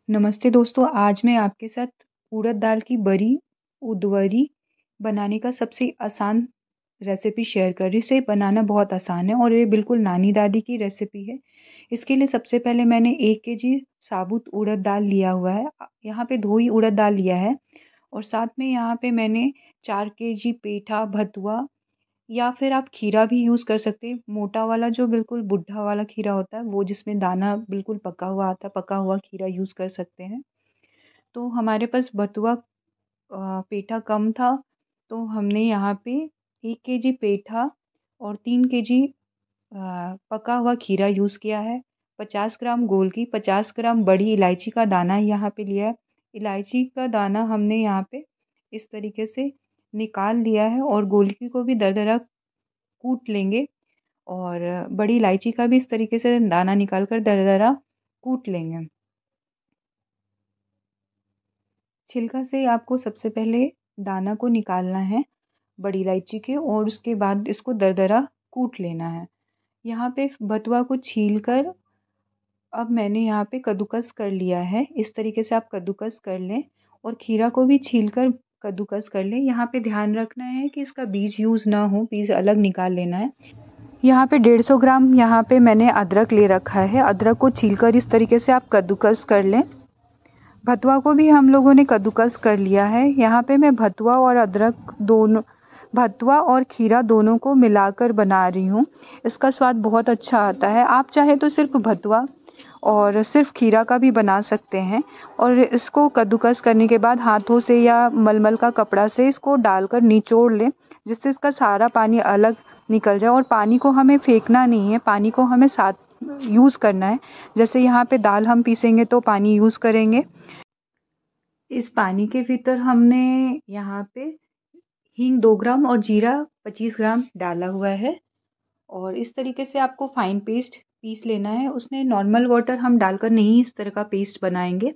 नमस्ते दोस्तों, आज मैं आपके साथ उड़द दाल की बड़ी उदवरी बनाने का सबसे आसान रेसिपी शेयर कर रही हूँ। इसे बनाना बहुत आसान है और ये बिल्कुल नानी दादी की रेसिपी है। इसके लिए सबसे पहले मैंने 1 केजी साबुत उड़द दाल लिया हुआ है। यहाँ पे धोई उड़द दाल लिया है और साथ में यहाँ पे मैंने 4 केजी पेठा भतुआ या फिर आप खीरा भी यूज़ कर सकते हैं। मोटा वाला जो बिल्कुल बुढ़ा वाला खीरा होता है, वो जिसमें दाना बिल्कुल पका हुआ आता है, पका हुआ खीरा यूज़ कर सकते हैं। तो हमारे पास बथुआ पेठा कम था, तो हमने यहाँ पे 1 केजी पेठा और 3 केजी पका हुआ खीरा यूज़ किया है। 50 ग्राम गोलकी, 50 ग्राम बड़ी इलायची का दाना यहाँ पे लिया है। इलायची का दाना हमने यहाँ पे इस तरीके से निकाल लिया है और गोलकी को भी दरदरा कूट लेंगे और बड़ी इलायची का भी इस तरीके से दाना निकाल कर दरदरा कूट लेंगे। छिलका से आपको सबसे पहले दाना को निकालना है बड़ी इलायची के और उसके बाद इसको दरदरा कूट लेना है। यहाँ पे बथुआ को छील कर अब मैंने यहाँ पे कद्दूकस कर लिया है। इस तरीके से आप कद्दूकस कर लें और खीरा को भी छील कर कद्दूकस कर लें। यहाँ पे ध्यान रखना है कि इसका बीज यूज़ ना हो, बीज अलग निकाल लेना है। यहाँ पे 150 ग्राम यहाँ पे मैंने अदरक ले रखा है। अदरक को छील कर इस तरीके से आप कद्दूकस कर लें। भतुआ को भी हम लोगों ने कद्दूकस कर लिया है। यहाँ पे मैं भतुआ और अदरक दोनों, भतुआ और खीरा दोनों को मिलाकर बना रही हूँ। इसका स्वाद बहुत अच्छा आता है। आप चाहे तो सिर्फ भतुआ और सिर्फ खीरा का भी बना सकते हैं और इसको कद्दूकस करने के बाद हाथों से या मलमल का कपड़ा से इसको डालकर निचोड़ लें, जिससे इसका सारा पानी अलग निकल जाए। और पानी को हमें फेंकना नहीं है, पानी को हमें साथ यूज़ करना है। जैसे यहाँ पे दाल हम पीसेंगे तो पानी यूज़ करेंगे। इस पानी के भीतर हमने यहाँ पे हींग 2 ग्राम और जीरा 25 ग्राम डाला हुआ है और इस तरीके से आपको फाइन पेस्ट पीस लेना है। उसमें नॉर्मल वाटर हम डालकर नहीं इस तरह का पेस्ट बनाएंगे।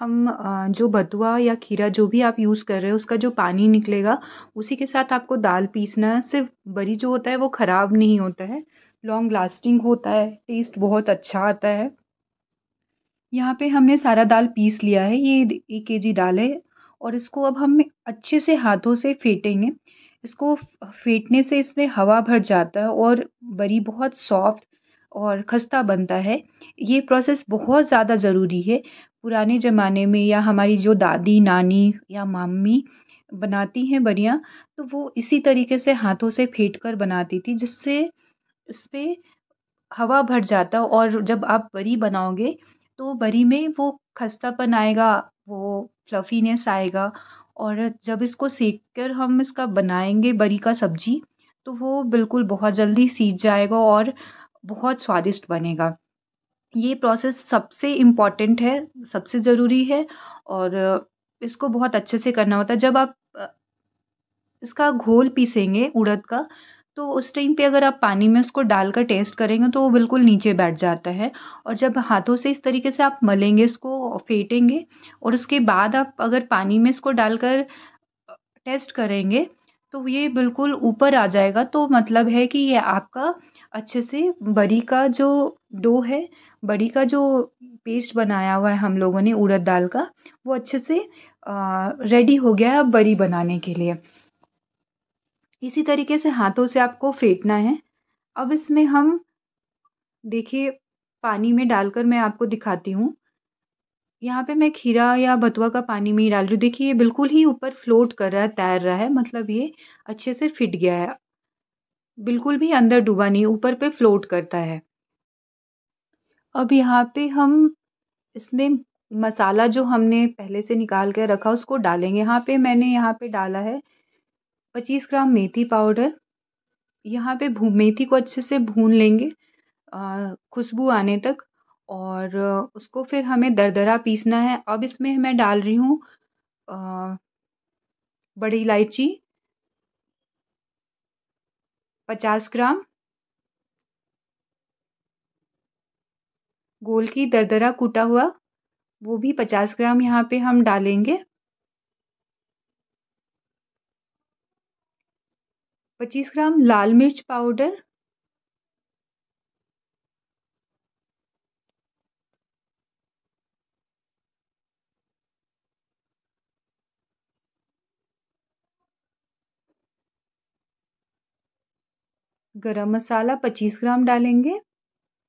हम जो बथुआ या खीरा जो भी आप यूज़ कर रहे हो उसका जो पानी निकलेगा उसी के साथ आपको दाल पीसना है। सिर्फ बरी जो होता है वो ख़राब नहीं होता है, लॉन्ग लास्टिंग होता है, टेस्ट बहुत अच्छा आता है। यहाँ पे हमने सारा दाल पीस लिया है, ये 1 केजी दाल है और इसको अब हम अच्छे से हाथों से फेंटेंगे। इसको फेंटने से इसमें हवा भर जाता है और बरी बहुत सॉफ्ट और खस्ता बनता है। ये प्रोसेस बहुत ज़्यादा ज़रूरी है। पुराने ज़माने में या हमारी जो दादी, नानी या मम्मी बनाती हैं बरियाँ, तो वो इसी तरीके से हाथों से फेंट कर बनाती थी, जिससे इसपे हवा भर जाता और जब आप बरी बनाओगे तो बरी में वो खस्तापन आएगा, वो फ्लफीनेस आएगा और जब इसको सेक कर हम इसका बनाएंगे बरी का सब्जी तो वो बिल्कुल बहुत जल्दी सीज जाएगा और बहुत स्वादिष्ट बनेगा। ये प्रोसेस सबसे इम्पॉर्टेंट है, सबसे ज़रूरी है और इसको बहुत अच्छे से करना होता है। जब आप इसका घोल पीसेंगे उड़द का, तो उस टाइम पे अगर आप पानी में उसको डालकर टेस्ट करेंगे तो वो बिल्कुल नीचे बैठ जाता है और जब हाथों से इस तरीके से आप मलेंगे, इसको फेंटेंगे और उसके बाद आप अगर पानी में इसको डालकर टेस्ट करेंगे तो ये बिल्कुल ऊपर आ जाएगा। तो मतलब है कि ये आपका अच्छे से बरी का जो डो है, बरी का जो पेस्ट बनाया हुआ है हम लोगों ने उड़द दाल का, वो अच्छे से रेडी हो गया है अब बरी बनाने के लिए। इसी तरीके से हाथों से आपको फेंटना है। अब इसमें हम देखिए पानी में डालकर मैं आपको दिखाती हूँ। यहाँ पे मैं खीरा या बथुआ का पानी में ही डाल रही हूँ। देखिए ये बिल्कुल ही ऊपर फ्लोट कर रहा है, तैर रहा है, मतलब ये अच्छे से फिट गया है। बिल्कुल भी अंदर डूबा नहीं, ऊपर पे फ्लोट करता है। अब यहाँ पे हम इसमें मसाला जो हमने पहले से निकाल के रखा उसको डालेंगे। मैंने यहाँ पे डाला है 25 ग्राम मेथी पाउडर। यहाँ पे मेथी को अच्छे से भून लेंगे खुशबू आने तक और उसको फिर हमें दरदरा पीसना है। अब इसमें मैं डाल रही हूँ अ, बड़ी इलायची 50 ग्राम, गोल की दरदरा कूटा हुआ वो भी 50 ग्राम यहाँ पे हम डालेंगे। 25 ग्राम लाल मिर्च पाउडर, गरम मसाला 25 ग्राम डालेंगे,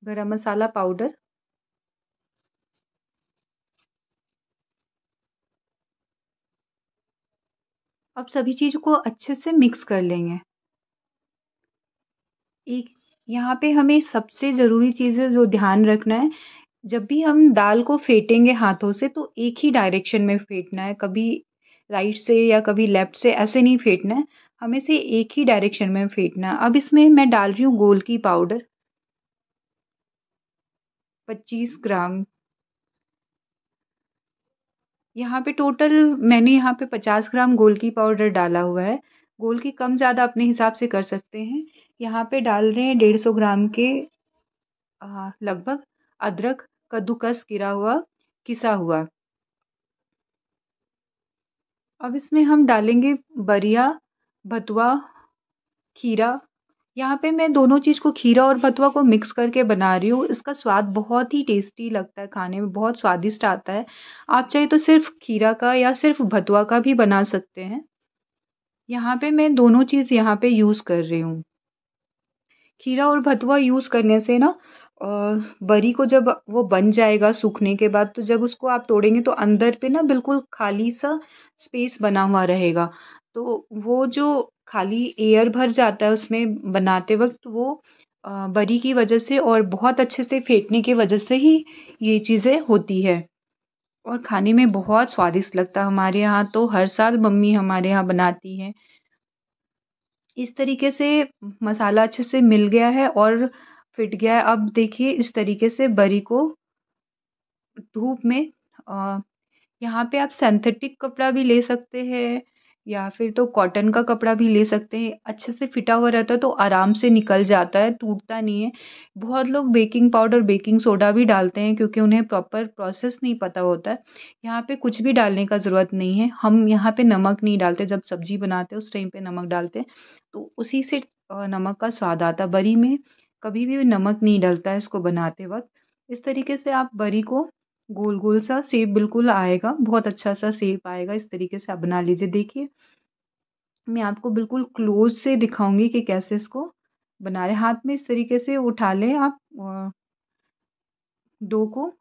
गरम मसाला पाउडर। अब सभी चीज़ों को अच्छे से मिक्स कर लेंगे। एक यहाँ पे हमें सबसे ज़रूरी चीज़ है जो ध्यान रखना है, जब भी हम दाल को फेंटेंगे हाथों से तो एक ही डायरेक्शन में फेंटना है, कभी राइट से या कभी लेफ्ट से ऐसे नहीं फेंटना है, हमें से एक ही डायरेक्शन में फेंटना है। अब इसमें मैं डाल रही हूँ गोल की पाउडर 25 ग्राम। यहाँ पे टोटल मैंने यहाँ पे 50 ग्राम गोल की पाउडर डाला हुआ है। गोल की कम ज़्यादा अपने हिसाब से कर सकते हैं। यहाँ पे डाल रहे हैं 150 ग्राम के लगभग अदरक कद्दूकस गिरा हुआ किसा हुआ। अब इसमें हम डालेंगे बरिया, भतवा, खीरा। यहाँ पे मैं दोनों चीज़ को खीरा और भतवा को मिक्स करके बना रही हूँ। इसका स्वाद बहुत ही टेस्टी लगता है, खाने में बहुत स्वादिष्ट आता है। आप चाहे तो सिर्फ खीरा का या सिर्फ भतवा का भी बना सकते हैं। यहाँ पे मैं दोनों चीज़ यहाँ पे यूज़ कर रही हूँ। खीरा और भतवा यूज़ करने से ना बरी को जब वो बन जाएगा सूखने के बाद, तो जब उसको आप तोड़ेंगे तो अंदर पे ना बिल्कुल खाली सा स्पेस बना हुआ रहेगा। तो वो जो खाली एयर भर जाता है उसमें बनाते वक्त, वो बरी की वजह से और बहुत अच्छे से फेंटने की वजह से ही ये चीज़ें होती है। और खाने में बहुत स्वादिष्ट लगता है। हमारे यहाँ तो हर साल मम्मी हमारे यहाँ बनाती है। इस तरीके से मसाला अच्छे से मिल गया है और फिट गया है। अब देखिए इस तरीके से बरी को धूप में यहाँ पे आप सिंथेटिक कपड़ा भी ले सकते हैं या फिर तो कॉटन का कपड़ा भी ले सकते हैं। अच्छे से फिटा हुआ रहता है तो आराम से निकल जाता है, टूटता नहीं है। बहुत लोग बेकिंग पाउडर, बेकिंग सोडा भी डालते हैं क्योंकि उन्हें प्रॉपर प्रोसेस नहीं पता होता है। यहाँ पे कुछ भी डालने का ज़रूरत नहीं है। हम यहाँ पे नमक नहीं डालते, जब सब्ज़ी बनाते हैं उस टाइम पे नमक डालते हैं, तो उसी से नमक का स्वाद आता है। बरी में कभी भी नमक नहीं डलता है इसको बनाते वक़्त। इस तरीके से आप बरी को गोल-गोल सा शेप बिल्कुल आएगा, बहुत अच्छा सा शेप आएगा, इस तरीके से आप बना लीजिए। देखिए, मैं आपको बिल्कुल क्लोज़ से दिखाऊँगी कि कैसे इसको बना रहे हैं। हाथ में इस तरीके से उठा लें आप डो को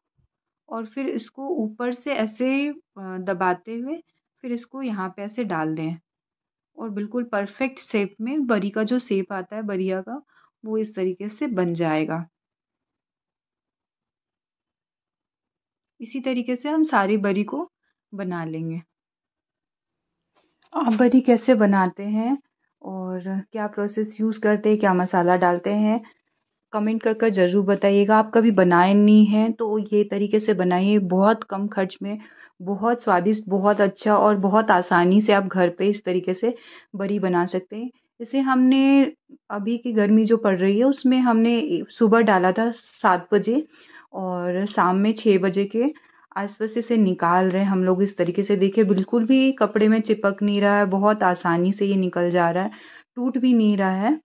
और फिर इसको ऊपर से ऐसे दबाते हुए फिर इसको यहाँ पे ऐसे डाल दें और बिल्कुल परफेक्ट शेप में बरी का जो शेप आता है बरिया का, वो इस तरीके से बन जाएगा। इसी तरीके से हम सारी बरी को बना लेंगे। आप बरी कैसे बनाते हैं और क्या प्रोसेस यूज़ करते हैं, क्या मसाला डालते हैं, कमेंट कर कर ज़रूर बताइएगा। आप कभी बनाए नहीं हैं तो ये तरीके से बनाइए, बहुत कम खर्च में, बहुत स्वादिष्ट, बहुत अच्छा और बहुत आसानी से आप घर पे इस तरीके से बरी बना सकते हैं। इसे हमने अभी की गर्मी जो पड़ रही है उसमें हमने सुबह डाला था 7 बजे और शाम में 6 बजे के आस-पास इसे निकाल रहे हैं हम लोग। इस तरीके से देखिए बिल्कुल भी कपड़े में चिपक नहीं रहा है, बहुत आसानी से ये निकल जा रहा है, टूट भी नहीं रहा है।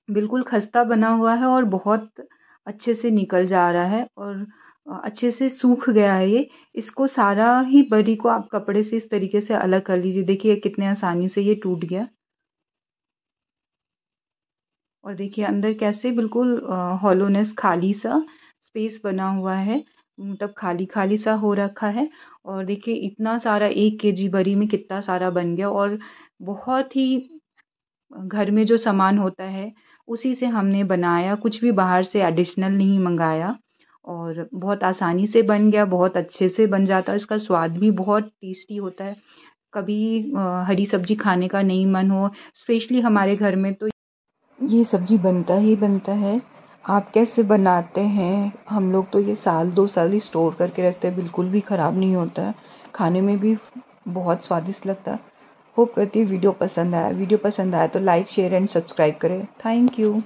बिल्कुल खस्ता बना हुआ है और बहुत अच्छे से निकल जा रहा है और अच्छे से सूख गया है ये। इसको सारा ही बरी को आप कपड़े से इस तरीके से अलग कर लीजिए। देखिए कितने आसानी से ये टूट गया। और देखिए अंदर कैसे बिल्कुल हॉलोनेस खाली सा स्पेस बना हुआ है, मतलब खाली खाली सा हो रखा है। और देखिए इतना सारा 1 केजी बरी में कितना सारा बन गया और बहुत ही घर में जो सामान होता है उसी से हमने बनाया, कुछ भी बाहर से एडिशनल नहीं मंगाया और बहुत आसानी से बन गया, बहुत अच्छे से बन जाता है। इसका स्वाद भी बहुत टेस्टी होता है। कभी हरी सब्जी खाने का नहीं मन हो, स्पेशली हमारे घर में तो ये सब्जी बनता ही बनता है। आप कैसे बनाते हैं? हम लोग तो ये साल 2 साल ही स्टोर करके रखते हैं, बिल्कुल भी ख़राब नहीं होता है, खाने में भी बहुत स्वादिष्ट लगता है। होप करती हूँ वीडियो पसंद आया। वीडियो पसंद आया तो लाइक शेयर एंड सब्सक्राइब करें। Thank you.